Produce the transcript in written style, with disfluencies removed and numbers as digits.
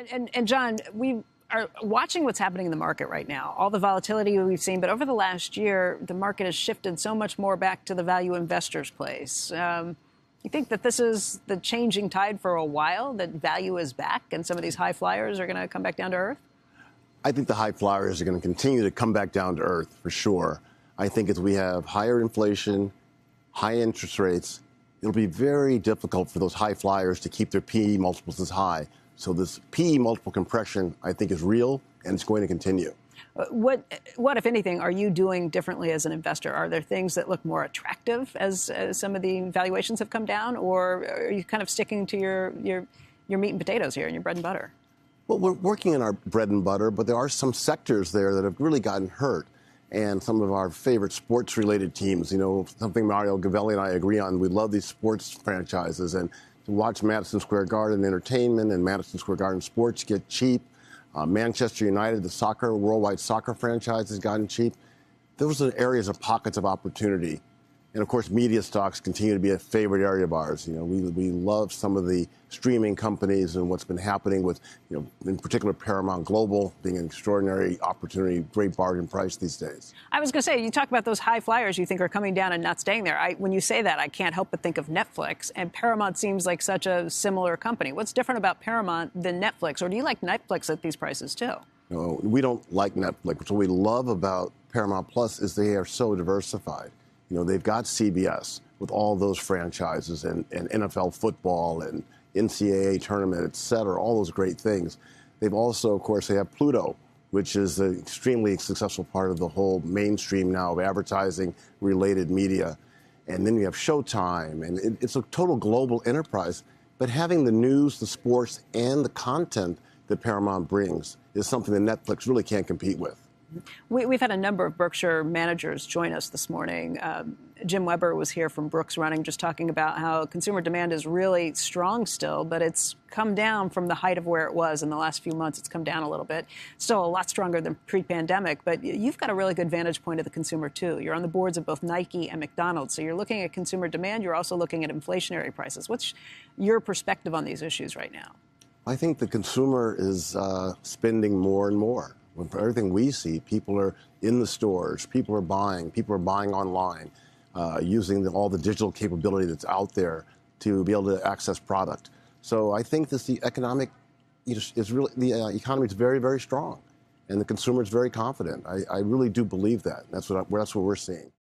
And John, we are watching what's happening in the market right now, all the volatility we've seen. But over the last year, the market has shifted so much more back to the value investor's place. You think that this is the changing tide for a while, that value is back and some of these high flyers are going to come back down to earth? I think the high flyers are going to continue to come back down to earth for sure. I think as we have higher inflation, high interest rates, it'll be very difficult for those high flyers to keep their PE multiples as high. So this PE multiple compression, I think, is real, and it's going to continue. What, if anything, are you doing differently as an investor? Are there things that look more attractive as some of the valuations have come down, or are you kind of sticking to your meat and potatoes here and your bread and butter? Well, we're working in our bread and butter, but there are some sectors there that have really gotten hurt. And some of our favorite sports-related teams, you know, something Mario Gavelli and I agree on. We love these sports franchises. And to watch Madison Square Garden Entertainment and Madison Square Garden Sports get cheap, Manchester United, the worldwide soccer franchise, has gotten cheap. Those are areas of pockets of opportunity. And, of course, media stocks continue to be a favorite area of ours. You know, we love some of the streaming companies and what's been happening with, you know, in particular Paramount Global being an extraordinary opportunity, great bargain price these days. I was going to say, you talk about those high flyers you think are coming down and not staying there. When you say that, I can't help but think of Netflix, and Paramount seems like such a similar company. What's different about Paramount than Netflix? Or do you like Netflix at these prices, too? No, we don't like Netflix. What we love about Paramount Plus is they are so diversified. You know, they've got CBS with all those franchises and NFL football and NCAA tournament, et cetera, all those great things. They've also, of course, they have Pluto, which is an extremely successful part of the whole mainstream now of advertising-related media. And then you have Showtime, and it's a total global enterprise. But having the news, the sports, and the content that Paramount brings is something that Netflix really can't compete with. We've had a number of Berkshire managers join us this morning. Jim Weber was here from Brooks Running, just talking about how consumer demand is really strong still, but it's come down from the height of where it was in the last few months. It's come down a little bit. Still a lot stronger than pre-pandemic, but you've got a really good vantage point of the consumer, too. You're on the boards of both Nike and McDonald's, so you're looking at consumer demand. You're also looking at inflationary prices. What's your perspective on these issues right now? I think the consumer is spending more and more. With everything we see, people are in the stores, people are buying online, using all the digital capability that's out there to be able to access product. So I think the economy is very, very strong, and the consumer is very confident. I really do believe that. That's what we're seeing.